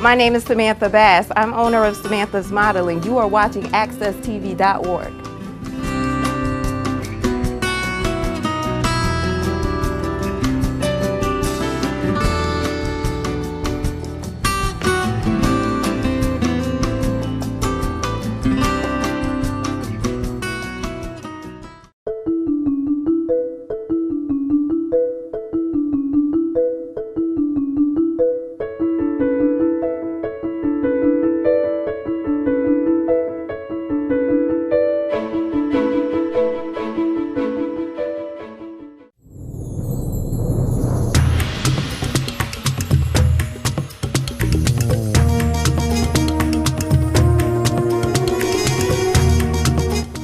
My name is Samantha Bass. I'm owner of Samantha's Modeling. You are watching AccessTV.org.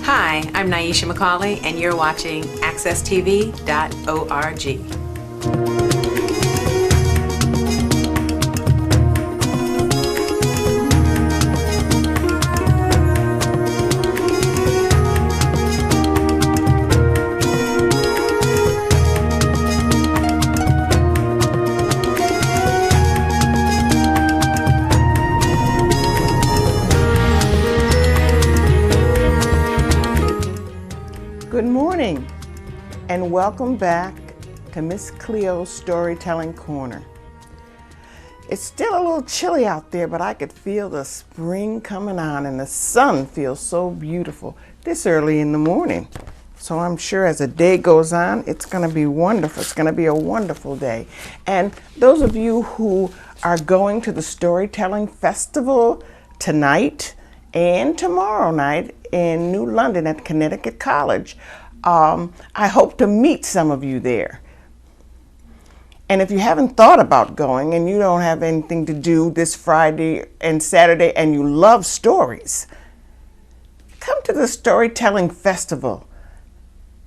Hi, I'm Nyesha McCauley, and you're watching AccessTV.org. Good morning and welcome back to Miss Cleo's Storytelling Corner. It's still a little chilly out there, but I could feel the spring coming on and the sun feels so beautiful this early in the morning. So I'm sure as the day goes on, it's going to be wonderful. It's going to be a wonderful day. And those of you who are going to the Storytelling Festival tonight and tomorrow night in New London at Connecticut College, I hope to meet some of you there. And if you haven't thought about going and you don't have anything to do this Friday and Saturday and you love stories, come to the Storytelling Festival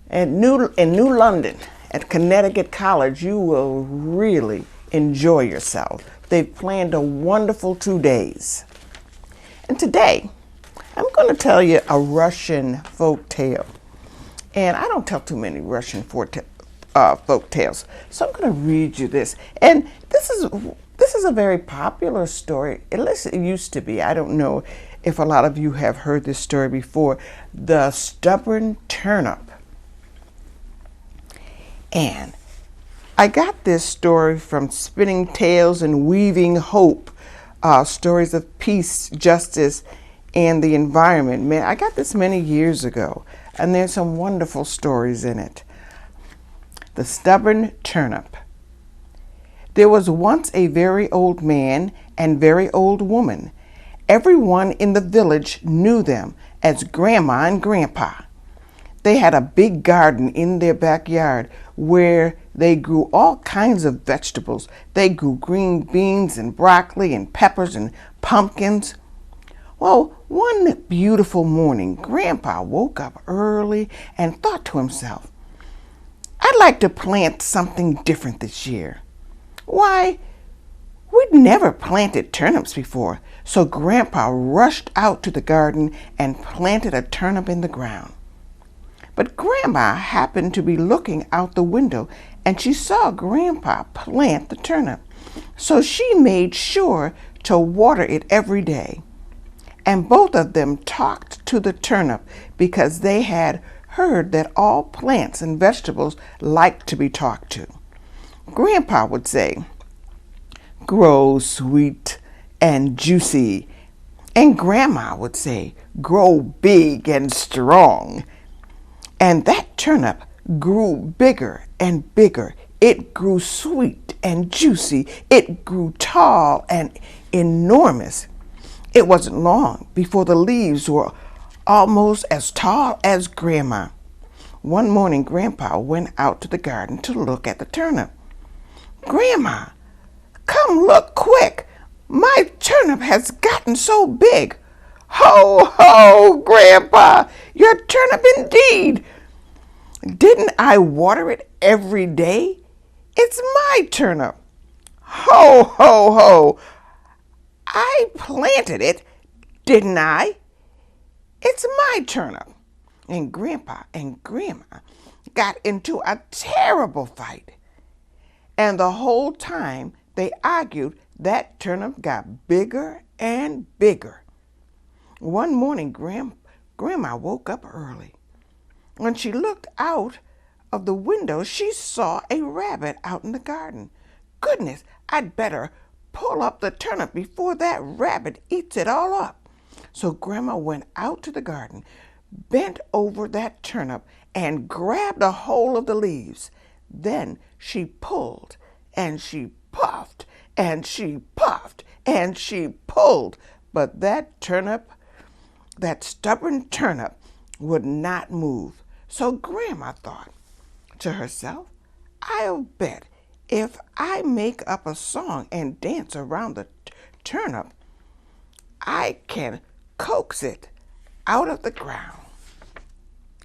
in New London at Connecticut College. You will really enjoy yourself. They've planned a wonderful 2 days. And today, I'm going to tell you a Russian folk tale. And I don't tell too many Russian folk tales. So I'm going to read you this. And this is a very popular story. At least it used to be. I don't know if a lot of you have heard this story before. The Stubborn Turnip. And I got this story from Spinning Tales and Weaving Hope, stories of peace, justice, and the environment. Man, I got this many years ago, and there's some wonderful stories in it. The Stubborn Turnip. There was once a very old man and very old woman. Everyone in the village knew them as Grandma and Grandpa. They had a big garden in their backyard where they grew all kinds of vegetables. They grew green beans and broccoli and peppers and pumpkins. Well, one beautiful morning, Grandpa woke up early and thought to himself, I'd like to plant something different this year. Why, we'd never planted turnips before, so Grandpa rushed out to the garden and planted a turnip in the ground. But Grandma happened to be looking out the window and she saw Grandpa plant the turnip, so she made sure to water it every day. And both of them talked to the turnip because they had heard that all plants and vegetables like to be talked to. Grandpa would say, grow sweet and juicy. And Grandma would say, grow big and strong. And that turnip grew bigger and bigger. It grew sweet and juicy. It grew tall and enormous. It wasn't long before the leaves were almost as tall as Grandma. One morning, Grandpa went out to the garden to look at the turnip. Grandma, come look quick. My turnip has gotten so big. Ho, ho, Grandpa, your turnip indeed. Didn't I water it every day? It's my turnip. Ho, ho, ho. I planted it, didn't I? It's my turnip. And Grandpa and Grandma got into a terrible fight. And the whole time they argued that turnip got bigger and bigger. One morning, Grandma woke up early. When she looked out of the window, she saw a rabbit out in the garden. Goodness, I'd better pull up the turnip before that rabbit eats it all up. So Grandma went out to the garden, bent over that turnip, and grabbed a hold of the leaves. Then she pulled, and she puffed, and she puffed, and she pulled. But that stubborn turnip, would not move. So Grandma thought to herself, I'll bet if I make up a song and dance around the turnip, I can coax it out of the ground.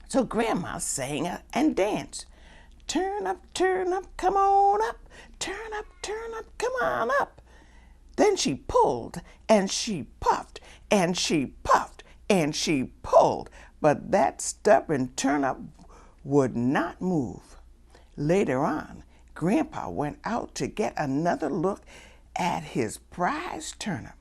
So Grandma sang and danced. Turn up, come on up. Turn up, come on up. Then she pulled, and she puffed, and she puffed, and she pulled. But that stubborn turnip would not move. Later on, Grandpa went out to get another look at his prized turnip.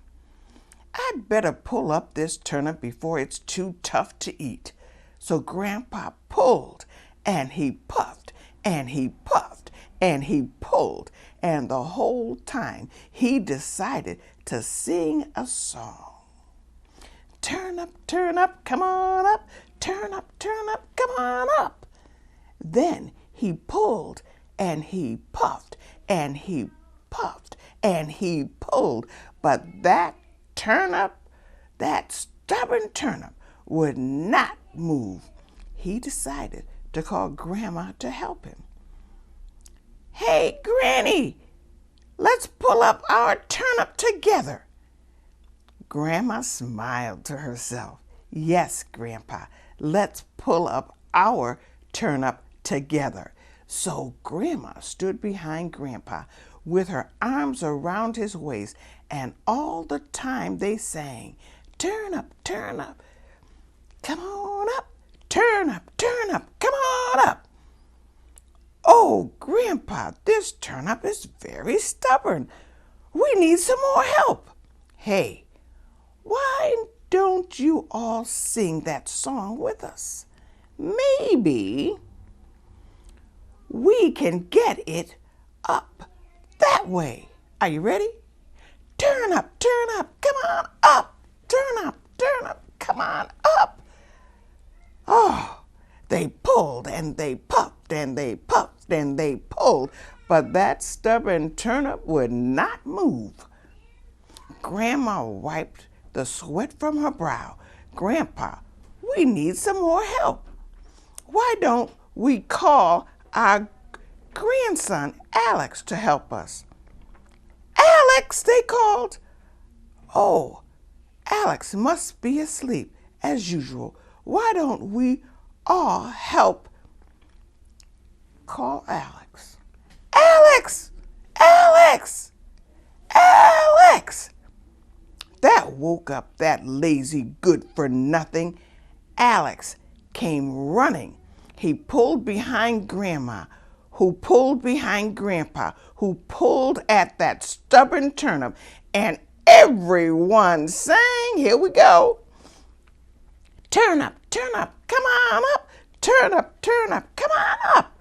I'd better pull up this turnip before it's too tough to eat. So Grandpa pulled, and he puffed, and he puffed, and he pulled, and the whole time he decided to sing a song. Turn up, come on up. Turn up, come on up. Then he pulled, and he puffed, and he puffed, and he pulled. But that stubborn turnip, would not move. He decided to call Grandma to help him. Hey, Granny, let's pull up our turnip together. Grandma smiled to herself. Yes, Grandpa, let's pull up our turnip together. So Grandma stood behind Grandpa with her arms around his waist, and all the time they sang, turn up, come on up, turn up, come on up. Oh, Grandpa, this turnip is very stubborn. We need some more help. Hey, why don't you all sing that song with us? Maybe we can get it up that way. Are you ready? Turn up, come on up. Turn up, come on up. Oh, they pulled and they puffed and they puffed and they pulled, but that stubborn turnip would not move. Grandma wiped the sweat from her brow. Grandpa, we need some more help. Why don't we call our grandson Alex to help us? Alex, they called. Oh, Alex must be asleep as usual. Why don't we all help call Alex? Alex! Alex! Alex! That woke up that lazy good-for-nothing. Alex came running. He pulled behind Grandma, who pulled behind Grandpa, who pulled at that stubborn turnip, and everyone sang, here we go. Turn up, come on up. Turn up, come on up.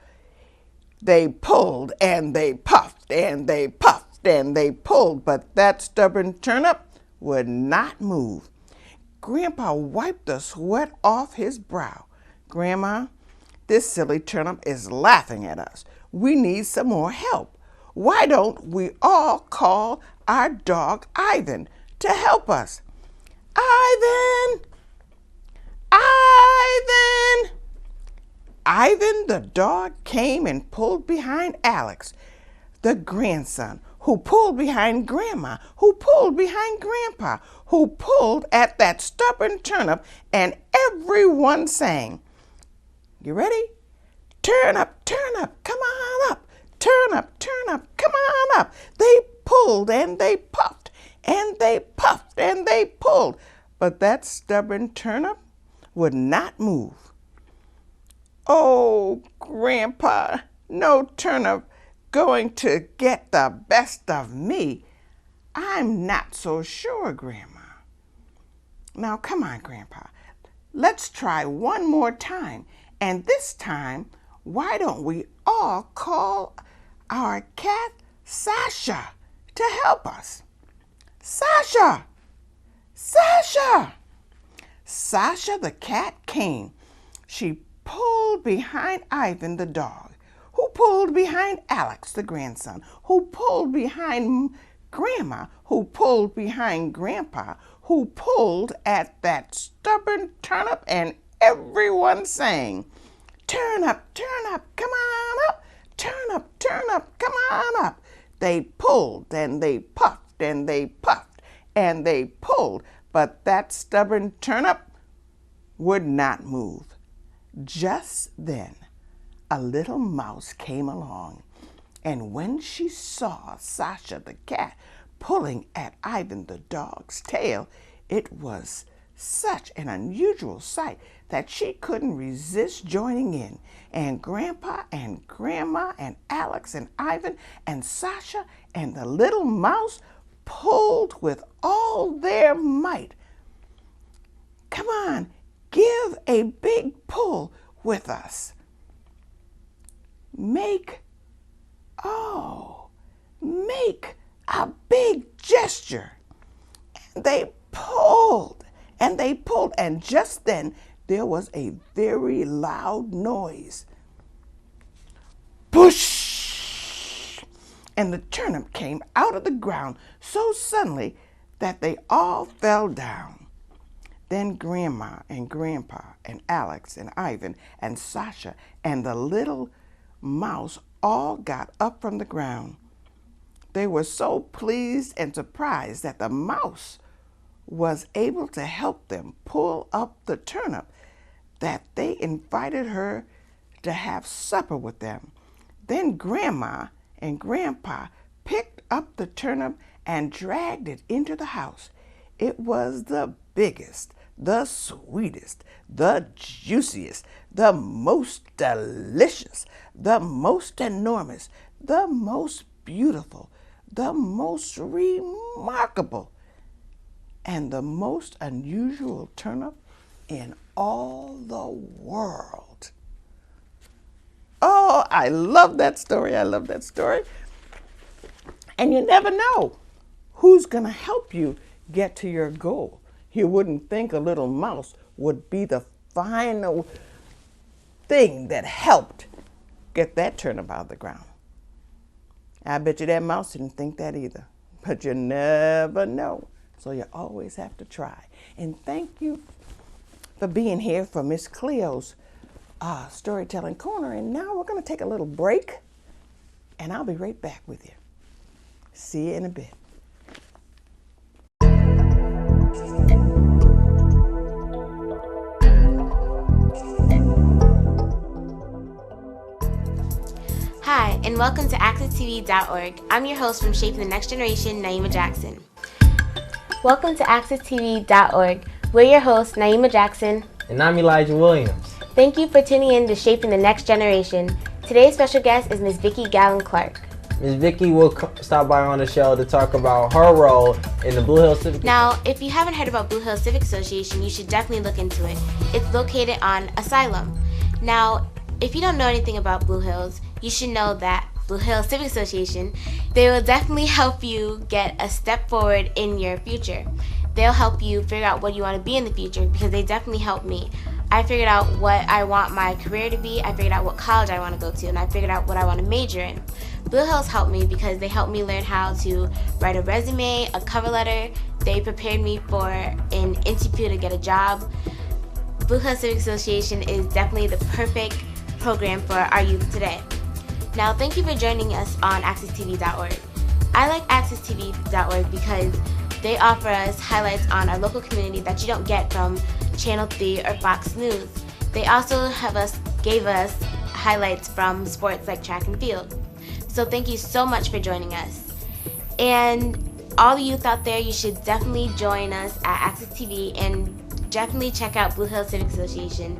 They pulled and they puffed and they puffed and they pulled, but that stubborn turnip would not move. Grandpa wiped the sweat off his brow. Grandma, this silly turnip is laughing at us. We need some more help. Why don't we all call our dog Ivan to help us? Ivan! Ivan! Ivan the dog came and pulled behind Alex, the grandson, who pulled behind Grandma, who pulled behind Grandpa, who pulled at that stubborn turnip, and everyone sang. You ready? Turn up, come on up. Turn up, come on up. They pulled and they puffed and they puffed and they pulled, but that stubborn turnip would not move. Oh, Grandpa, no turnip going to get the best of me. I'm not so sure, Grandma. Now, come on, Grandpa. Let's try one more time. And this time, why don't we all call our cat Sasha to help us? Sasha! Sasha! Sasha the cat came. She pulled behind Ivan the dog, who pulled behind Alex the grandson, who pulled behind Grandma, who pulled behind Grandpa, who pulled at that stubborn turnip, and everyone sang, "Turn up, come on up, turn up, come on up." They pulled and they puffed and they puffed and they pulled, but that stubborn turnip would not move. Just then, a little mouse came along, and when she saw Sasha the cat pulling at Ivan the dog's tail, it was such an unusual sight that she couldn't resist joining in. And Grandpa and Grandma and Alex and Ivan and Sasha and the little mouse pulled with all their might. Come on, give a big pull with us. Make a big gesture. And they pulled, and just then there was a very loud noise. Push! And the turnip came out of the ground so suddenly that they all fell down. Then Grandma and Grandpa and Alex and Ivan and Sasha and the little mouse all got up from the ground. They were so pleased and surprised that the mouse was able to help them pull up the turnip that they invited her to have supper with them. Then Grandma and Grandpa picked up the turnip and dragged it into the house. It was the biggest, the sweetest, the juiciest, the most delicious, the most enormous, the most beautiful, the most remarkable, and the most unusual turnip in all the world. Oh, I love that story. I love that story. And you never know who's going to help you get to your goal. You wouldn't think a little mouse would be the final thing that helped get that turnip out of the ground. I bet you that mouse didn't think that either. But you never know. So you always have to try. And thank you for being here for Miss Cleo's Storytelling Corner. And now we're going to take a little break. And I'll be right back with you. See you in a bit. Hi, and welcome to AccessTV.org. I'm your host from Shaping the Next Generation, Naima Jackson. Welcome to AccessTV.org. We're your hosts, Naima Jackson. And I'm Elijah Williams. Thank you for tuning in to Shaping the Next Generation. Today's special guest is Ms. Vicki Gallen-Clark. Ms. Vicki will stop by on the show to talk about her role in the Blue Hills Civic. Now, if you haven't heard about Blue Hills Civic Association, you should definitely look into it. It's located on Asylum. Now, if you don't know anything about Blue Hills, you should know that Blue Hills Civic Association, they will definitely help you get a step forward in your future. They'll help you figure out what you want to be in the future, because they definitely helped me. I figured out what I want my career to be, I figured out what college I want to go to, and I figured out what I want to major in. Blue Hills helped me because they helped me learn how to write a resume, a cover letter. They prepared me for an interview to get a job. Blue Hills Civic Association is definitely the perfect program for our youth today. Now, thank you for joining us on AccessTV.org. I like AccessTV.org because they offer us highlights on our local community that you don't get from Channel 3 or Fox News. They also gave us highlights from sports like track and field. So thank you so much for joining us. And all the youth out there, you should definitely join us at Access TV and definitely check out Blue Hills Civic Association,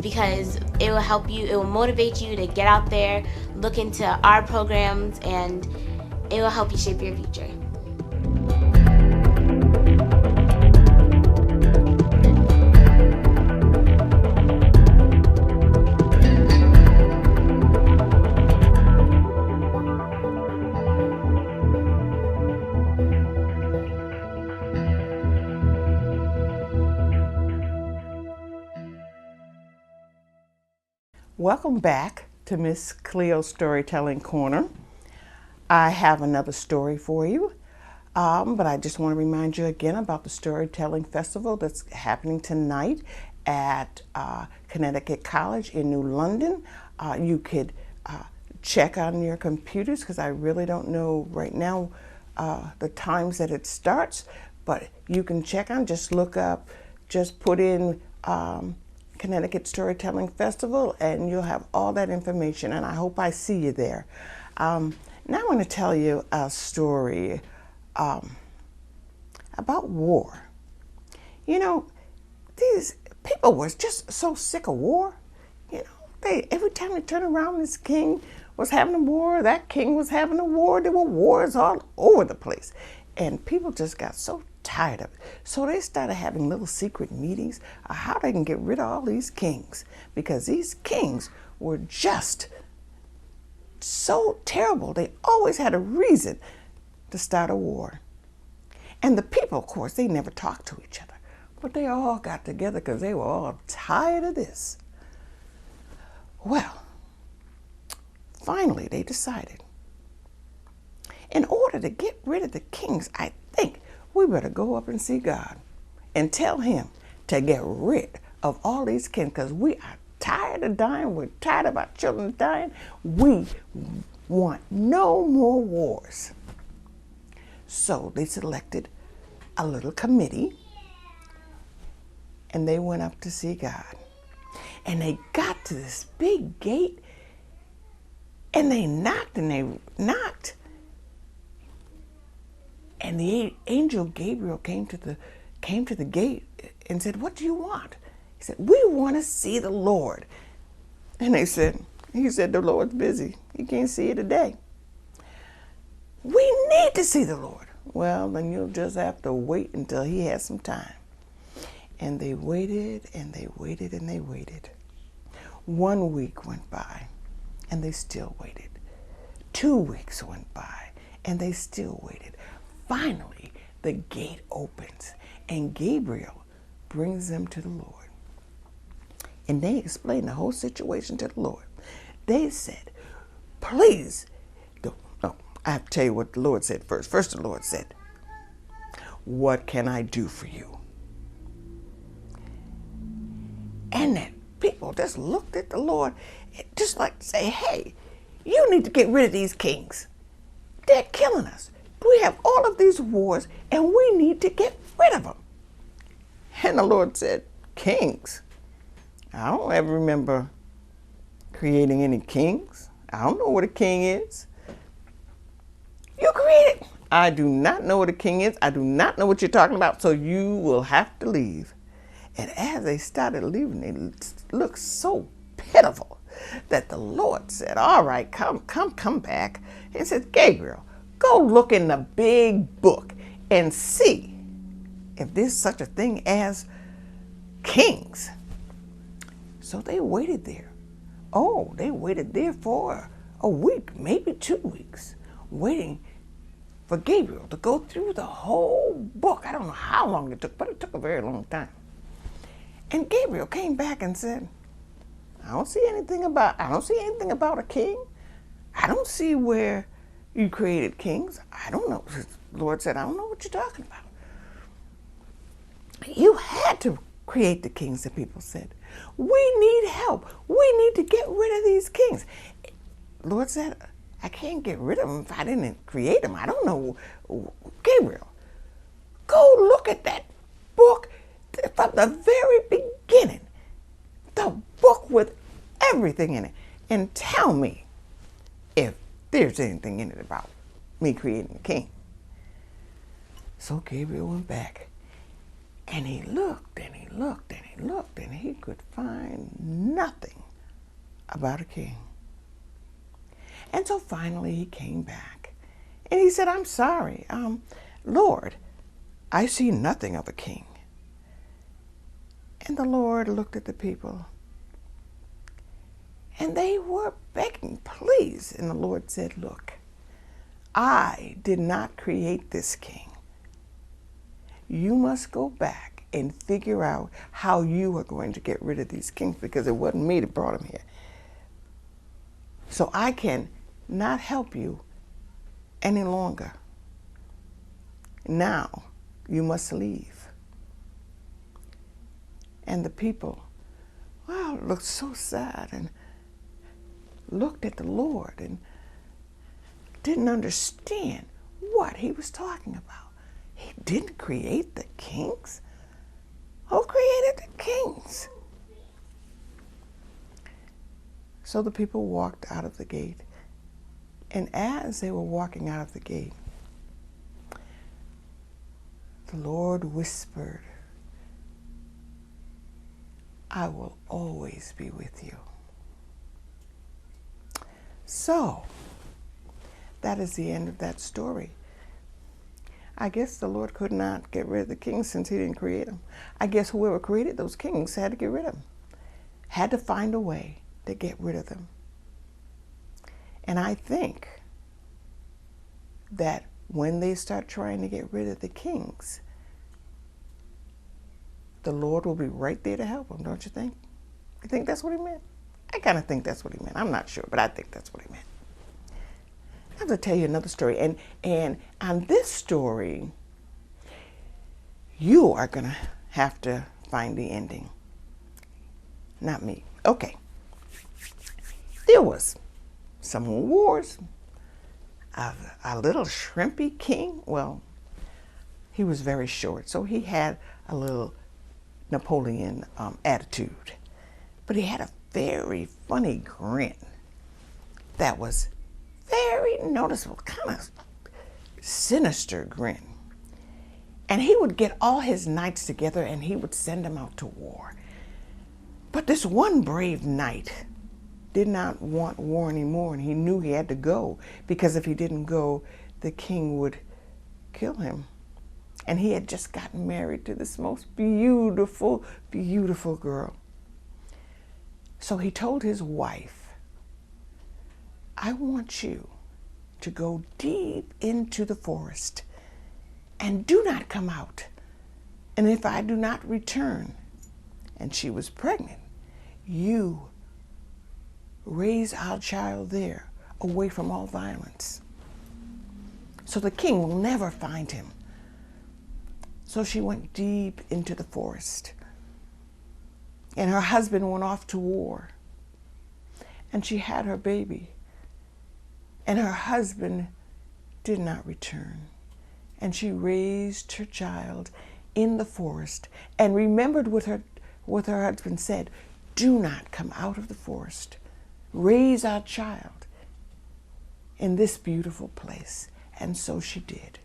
because it will help you, it will motivate you to get out there, look into our programs, and it will help you shape your future. Welcome back to Miss Cleo's Storytelling Corner. I have another story for you, but I just want to remind you again about the Storytelling Festival that's happening tonight at Connecticut College in New London. You could check on your computers because I really don't know right now the times that it starts, but you can check on, just look up, just put in Connecticut Storytelling Festival and you'll have all that information, and I hope I see you there. Now I want to tell you a story about war. You know, these people were just so sick of war. You know, every time they turn around, this king was having a war, that king was having a war. There were wars all over the place. And people just got so tired of it. So they started having little secret meetings of how they can get rid of all these kings, because these kings were just so terrible. They always had a reason to start a war. And the people, of course, they never talked to each other, but they all got together because they were all tired of this. Well, finally they decided, in order to get rid of the kings, I think we better go up and see God and tell him to get rid of all these kings, because we are tired of dying. We're tired of our children dying. We want no more wars. So they selected a little committee and they went up to see God. And they got to this big gate and they knocked and they knocked. And the angel Gabriel came to the gate and said, "What do you want?" He said, "We want to see the Lord." And he said, "The Lord's busy. He can't see you today." "We need to see the Lord." "Well, then you'll just have to wait until he has some time." And they waited and they waited and they waited. 1 week went by and they still waited. 2 weeks went by and they still waited. Finally, the gate opens and Gabriel brings them to the Lord. And they explained the whole situation to the Lord. They said, "Please," no, I have to tell you what the Lord said first. First, the Lord said, "What can I do for you?" And then people just looked at the Lord, just like to say, "Hey, you need to get rid of these kings. They're killing us. We have all of these wars and we need to get rid of them." And the Lord said, "Kings? I don't ever remember creating any kings. I don't know what a king is." "You created." "I do not know what a king is. I do not know what you're talking about, so you will have to leave." And as they started leaving, they looked so pitiful that the Lord said, "All right, come back." He said, "Gabriel, go look in the big book and see if there's such a thing as kings." So they waited there. Oh, they waited there for a week, maybe 2 weeks, waiting for Gabriel to go through the whole book. I don't know how long it took, but it took a very long time. And Gabriel came back and said, I don't see anything about a king. I don't see where you created kings. I don't know." The Lord said, "I don't know what you're talking about. You had to create the kings," the people said. "We need help. We need to get rid of these kings." The Lord said, "I can't get rid of them if I didn't create them. I don't know." "Gabriel, go look at that book from the very beginning, the book with everything in it, and tell me if there's anything in it about me creating a king." So Gabriel went back and he looked and he looked and he looked and he could find nothing about a king. And so finally he came back and he said, "I'm sorry, Lord, I see nothing of a king." And the Lord looked at the people and they were begging, "Please." And the Lord said, "Look, I did not create this king. You must go back and figure out how you are going to get rid of these kings, because it wasn't me that brought them here. So I can not help you any longer. Now you must leave. And the people, wow, looked so sad and looked at the Lord and didn't understand what he was talking about. He didn't create the kings. Who created the kings? So the people walked out of the gate. And as they were walking out of the gate, the Lord whispered, I will always be with you. So, that is the end of that story. I guess the Lord could not get rid of the kings since he didn't create them. I guess whoever created those kings had to get rid of them, had to find a way to get rid of them. And I think that when they start trying to get rid of the kings, the Lord will be right there to help them, don't you think? You think that's what he meant? I kind of think that's what he meant. I'm not sure, but I think that's what he meant. I have to tell you another story. And on this story, you are going to have to find the ending. Not me. Okay. There was some wars. A little shrimpy king. Well, he was very short, so he had a little Napoleon attitude. But he had a very funny grin that was very noticeable, kind of sinister grin. And he would get all his knights together and he would send them out to war. But this one brave knight did not want war anymore, and he knew he had to go, because if he didn't go, the king would kill him. And he had just gotten married to this most beautiful, beautiful girl. So he told his wife, I want you to go deep into the forest and do not come out. And if I do not return, and she was pregnant, you raise our child there, away from all violence. So the king will never find him. So she went deep into the forest. And her husband went off to war. And she had her baby. And her husband did not return. And she raised her child in the forest and remembered what her husband said, do not come out of the forest. Raise our child in this beautiful place. And so she did.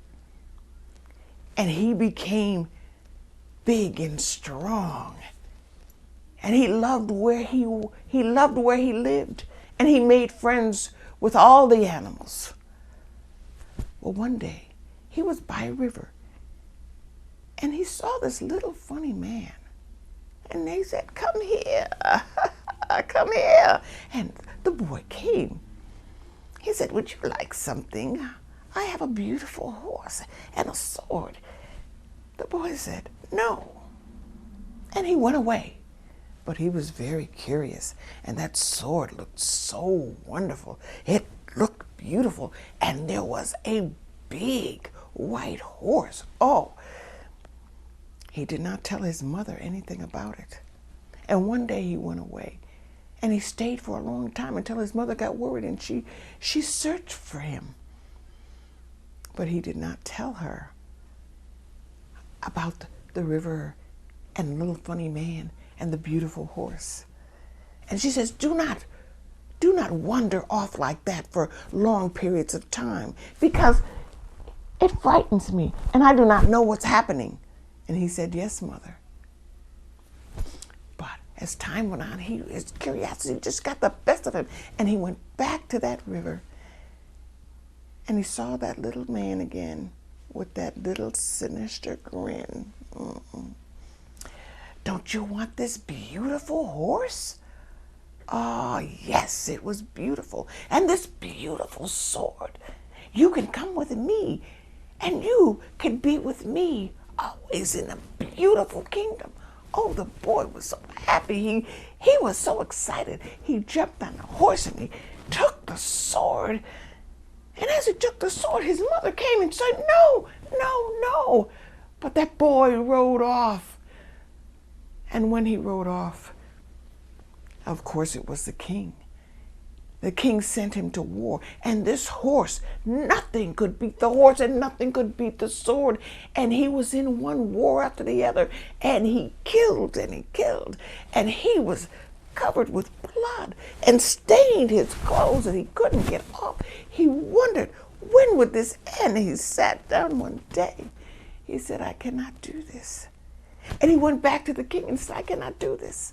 And he became big and strong. And he loved where he lived. And he made friends with all the animals. Well, one day he was by a river and he saw this little funny man. And they said, come here, come here. And the boy came. He said, would you like something? I have a beautiful horse and a sword. The boy said, no. And he went away. But he was very curious, and that sword looked so wonderful. It looked beautiful, and there was a big white horse. Oh, he did not tell his mother anything about it. And one day he went away, and he stayed for a long time until his mother got worried, and she searched for him. But he did not tell her about the river and the little funny man and the beautiful horse. And she says, do not wander off like that for long periods of time, because it frightens me and I do not know what's happening. And he said, yes, mother. But as time went on, his curiosity just got the best of him, and he went back to that river and he saw that little man again with that little sinister grin. Don't you want this beautiful horse? Oh, yes, it was beautiful. And this beautiful sword. You can come with me, and you can be with me always in a beautiful kingdom. Oh, the boy was so happy. He was so excited. He jumped on the horse and he took sword. And as he took the sword, his mother came and said, "No, no, no." But that boy rode off. And when he rode off, of course it was the king. The king sent him to war. And this horse, nothing could beat the horse and nothing could beat the sword. And he was in one war after the other. And he killed and he killed. And he was covered with blood and stained his clothes and he couldn't get off. He wondered, when would this end? He sat down one day. He said, "I cannot do this." And he went back to the king and said, "I cannot do this."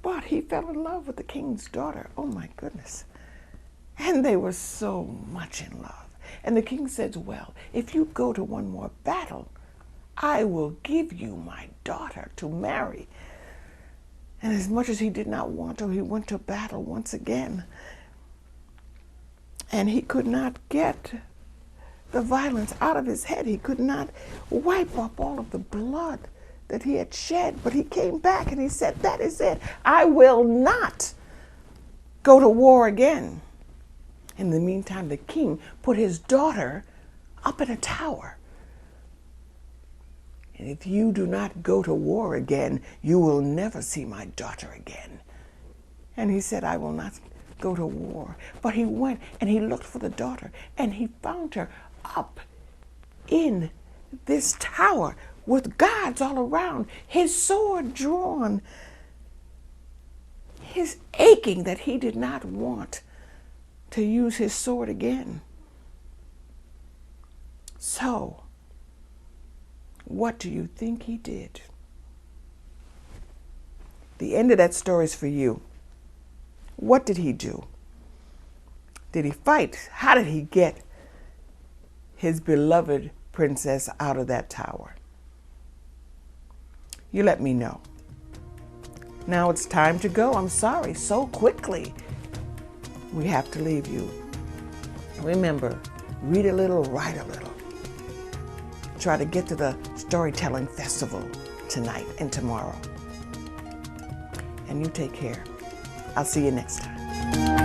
But he fell in love with the king's daughter. Oh my goodness. And they were so much in love. And the king says, "Well, if you go to one more battle, I will give you my daughter to marry." And as much as he did not want to, he went to battle once again. And he could not get the violence out of his head. He could not wipe up all of the blood that he had shed. But he came back and he said, "That is it. I will not go to war again." In the meantime, the king put his daughter up in a tower. "And if you do not go to war again, you will never see my daughter again." And he said, "I will not go to war." But he went and he looked for the daughter and he found her up in this tower with guards all around, his sword drawn. His aching that he did not want to use his sword again. So, what do you think he did? The end of that story is for you. What did he do? Did he fight? How did he get his beloved princess out of that tower? You let me know. Now it's time to go. I'm sorry, so quickly. We have to leave you. Remember, read a little, write a little. Try to get to the storytelling festival tonight and tomorrow. And you take care. I'll see you next time.